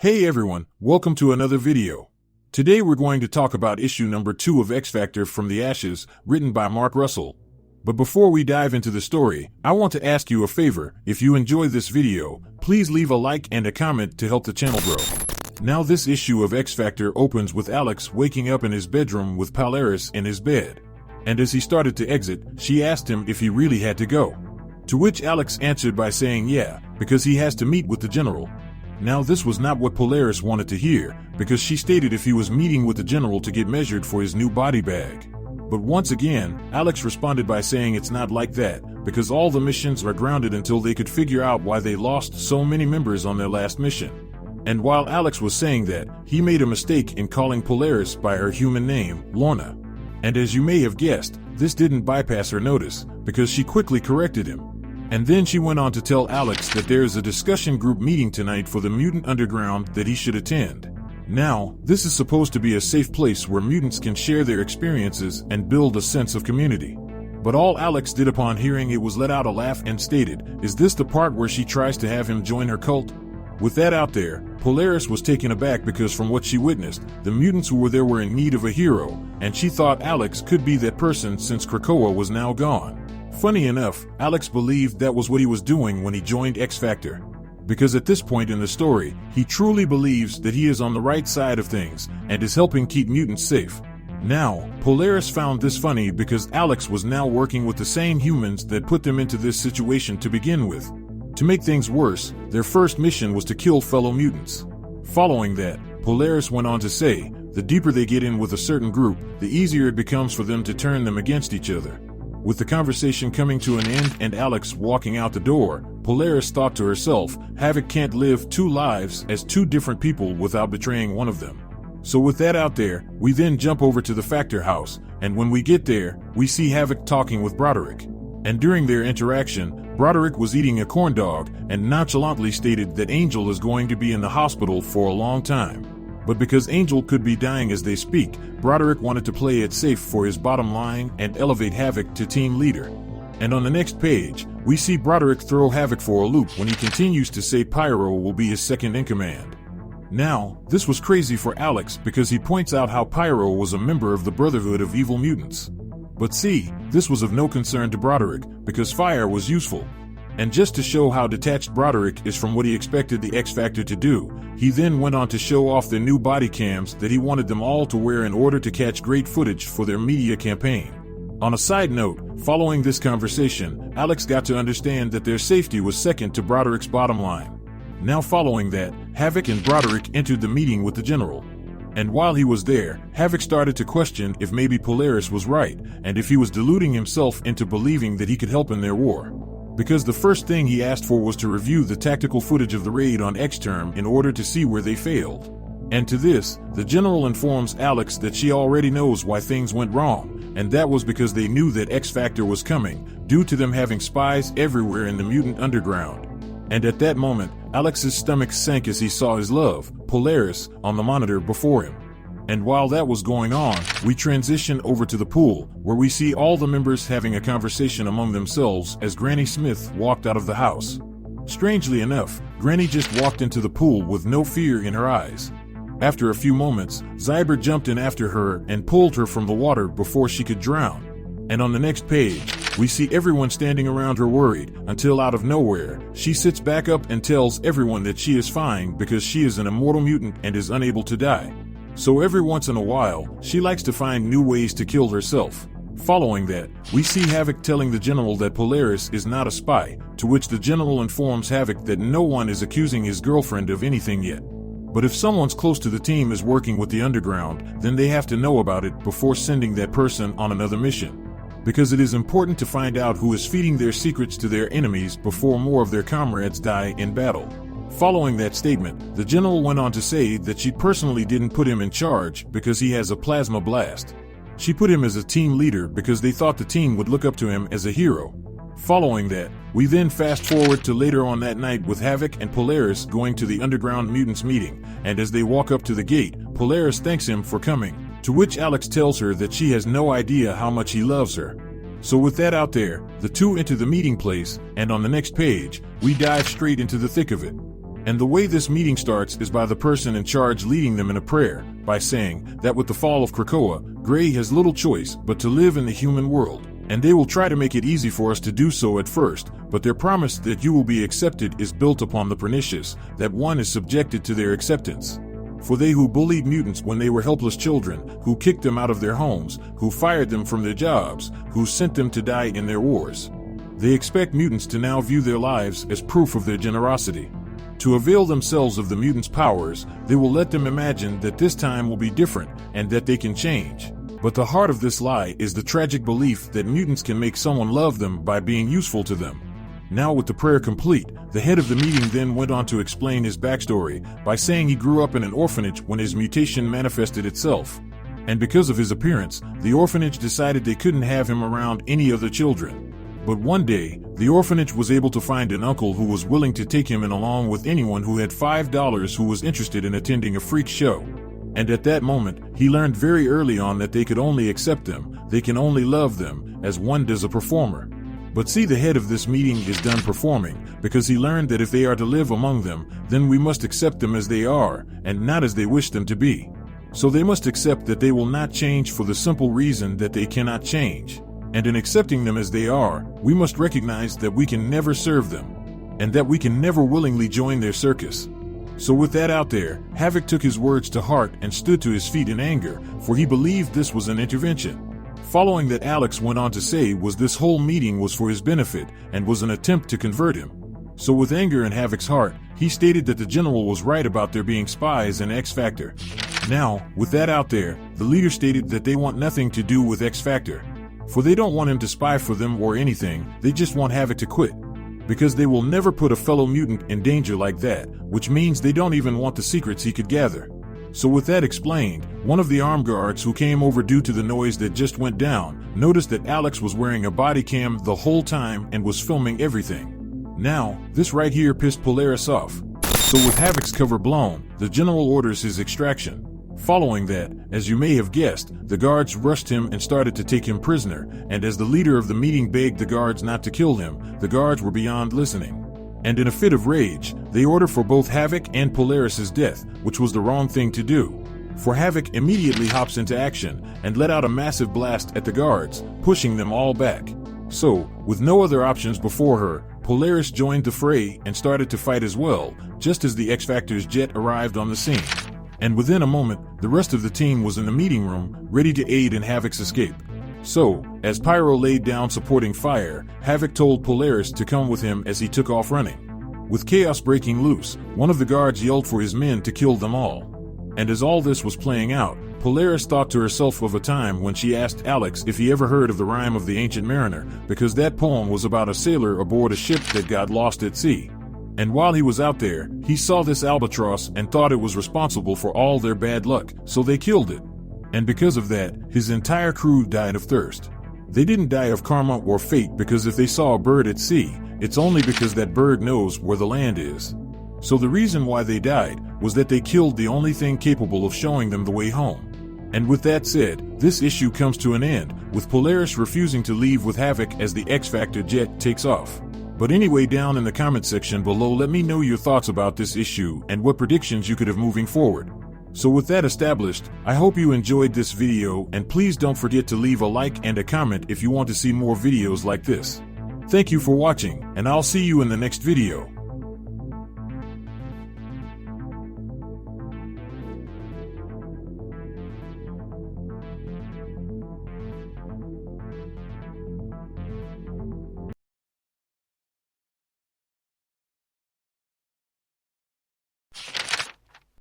Hey everyone, welcome to another video. Today we're going to talk about issue number 2 of X Factor From the Ashes, written by Mark Russell. But before we dive into the story, I want to ask you a favor. If you enjoy this video, please leave a like and a comment to help the channel grow. Now this issue of X Factor opens with Alex waking up in his bedroom with Polaris in his bed. And as he started to exit, she asked him if he really had to go. To which Alex answered by saying yeah, because he has to meet with the general. Now this was not what Polaris wanted to hear, because she stated if he was meeting with the general to get measured for his new body bag. But once again, Alex responded by saying it's not like that, because all the missions are grounded until they could figure out why they lost so many members on their last mission. And while Alex was saying that, he made a mistake in calling Polaris by her human name, Lorna. And as you may have guessed, this didn't bypass her notice, because she quickly corrected him. And then she went on to tell Alex that there is a discussion group meeting tonight for the Mutant Underground that he should attend. Now, this is supposed to be a safe place where mutants can share their experiences and build a sense of community. But all Alex did upon hearing it was let out a laugh and stated, "Is this the part where she tries to have him join her cult?" With that out there, Polaris was taken aback because from what she witnessed, the mutants who were there were in need of a hero, and she thought Alex could be that person since Krakoa was now gone. Funny enough, Alex believed that was what he was doing when he joined X Factor. Because at this point in the story, he truly believes that he is on the right side of things and is helping keep mutants safe. Now, Polaris found this funny because Alex was now working with the same humans that put them into this situation to begin with. To make things worse, their first mission was to kill fellow mutants. Following that, Polaris went on to say, the deeper they get in with a certain group, the easier it becomes for them to turn them against each other. With the conversation coming to an end and Alex walking out the door, Polaris thought to herself, Havok can't live two lives as two different people without betraying one of them. So with that out there, we then jump over to the Factor house, and when we get there, we see Havok talking with Broderick. And during their interaction, Broderick was eating a corn dog and nonchalantly stated that Angel is going to be in the hospital for a long time. But because Angel could be dying as they speak, Broderick wanted to play it safe for his bottom line and elevate Havok to team leader. And on the next page, we see Broderick throw Havok for a loop when he continues to say Pyro will be his second in command. Now, this was crazy for Alex because he points out how Pyro was a member of the Brotherhood of Evil Mutants. But see, this was of no concern to Broderick because fire was useful. And just to show how detached Broderick is from what he expected the X Factor to do, he then went on to show off their new body cams that he wanted them all to wear in order to catch great footage for their media campaign. On a side note, following this conversation, Alex got to understand that their safety was second to Broderick's bottom line. Now following that, Havok and Broderick entered the meeting with the general. And while he was there, Havok started to question if maybe Polaris was right, and if he was deluding himself into believing that he could help in their war. Because the first thing he asked for was to review the tactical footage of the raid on X-Term in order to see where they failed. And to this, the general informs Alex that she already knows why things went wrong, and that was because they knew that X Factor was coming, due to them having spies everywhere in the mutant underground. And at that moment, Alex's stomach sank as he saw his love, Polaris, on the monitor before him. And while that was going on, we transition over to the pool, where we see all the members having a conversation among themselves as Granny Smith walked out of the house. Strangely enough, Granny just walked into the pool with no fear in her eyes. After a few moments, Zyber jumped in after her and pulled her from the water before she could drown. And on the next page, we see everyone standing around her worried, until out of nowhere, she sits back up and tells everyone that she is fine because she is an immortal mutant and is unable to die. So every once in a while, she likes to find new ways to kill herself. Following that, we see Havok telling the general that Polaris is not a spy, to which the general informs Havok that no one is accusing his girlfriend of anything yet. But if someone's close to the team is working with the underground, then they have to know about it before sending that person on another mission. Because it is important to find out who is feeding their secrets to their enemies before more of their comrades die in battle. Following that statement, the general went on to say that she personally didn't put him in charge because he has a plasma blast. She put him as a team leader because they thought the team would look up to him as a hero. Following that, we then fast forward to later on that night with Havok and Polaris going to the Underground Mutants meeting, and as they walk up to the gate, Polaris thanks him for coming, to which Alex tells her that she has no idea how much he loves her. So with that out there, the two enter the meeting place, and on the next page, we dive straight into the thick of it. And the way this meeting starts is by the person in charge leading them in a prayer, by saying that with the fall of Krakoa, Gray has little choice but to live in the human world. And they will try to make it easy for us to do so at first, but their promise that you will be accepted is built upon the pernicious, that one is subjected to their acceptance. For they who bullied mutants when they were helpless children, who kicked them out of their homes, who fired them from their jobs, who sent them to die in their wars. They expect mutants to now view their lives as proof of their generosity. To avail themselves of the mutants' powers, they will let them imagine that this time will be different and that they can change. But the heart of this lie is the tragic belief that mutants can make someone love them by being useful to them. Now, with the prayer complete, the head of the meeting then went on to explain his backstory by saying he grew up in an orphanage when his mutation manifested itself. And because of his appearance, the orphanage decided they couldn't have him around any other children. But one day, the orphanage was able to find an uncle who was willing to take him in along with anyone who had $5 who was interested in attending a freak show. And at that moment, he learned very early on that they could only accept them, they can only love them, as one does a performer. But see, the head of this meeting is done performing, because he learned that if they are to live among them, then we must accept them as they are, and not as they wish them to be. So they must accept that they will not change for the simple reason that they cannot change. And in accepting them as they are, we must recognize that we can never serve them, and that we can never willingly join their circus. So with that out there, Havok took his words to heart and stood to his feet in anger, for he believed this was an intervention. Following that, Alex went on to say was this whole meeting was for his benefit and was an attempt to convert him. So with anger in Havok's heart, he stated that the general was right about there being spies in X Factor. Now, with that out there, the leader stated that they want nothing to do with X Factor. For they don't want him to spy for them or anything, they just want Havok to quit. Because they will never put a fellow mutant in danger like that, which means they don't even want the secrets he could gather. So with that explained, one of the armed guards who came over due to the noise that just went down, noticed that Alex was wearing a body cam the whole time and was filming everything. Now, this right here pissed Polaris off. So with Havok's cover blown, the general orders his extraction. Following that, as you may have guessed, the guards rushed him and started to take him prisoner, and as the leader of the meeting begged the guards not to kill him, the guards were beyond listening. And in a fit of rage, they ordered for both Havok and Polaris's death, which was the wrong thing to do. For Havok immediately hops into action and let out a massive blast at the guards, pushing them all back. So, with no other options before her, Polaris joined the fray and started to fight as well, just as the X Factor's jet arrived on the scene. And within a moment, the rest of the team was in the meeting room, ready to aid in Havok's escape. So, as Pyro laid down supporting fire, Havok told Polaris to come with him as he took off running. With chaos breaking loose, one of the guards yelled for his men to kill them all. And as all this was playing out, Polaris thought to herself of a time when she asked Alex if he ever heard of the rhyme of the Ancient Mariner, because that poem was about a sailor aboard a ship that got lost at sea. And while he was out there, he saw this albatross and thought it was responsible for all their bad luck, so they killed it. And because of that, his entire crew died of thirst. They didn't die of karma or fate because if they saw a bird at sea, it's only because that bird knows where the land is. So the reason why they died was that they killed the only thing capable of showing them the way home. And with that said, this issue comes to an end, with Polaris refusing to leave with Havok as the X Factor jet takes off. But anyway, down in the comment section below, let me know your thoughts about this issue and what predictions you could have moving forward. So with that established, I hope you enjoyed this video, and please don't forget to leave a like and a comment if you want to see more videos like this. Thank you for watching, and I'll see you in the next video.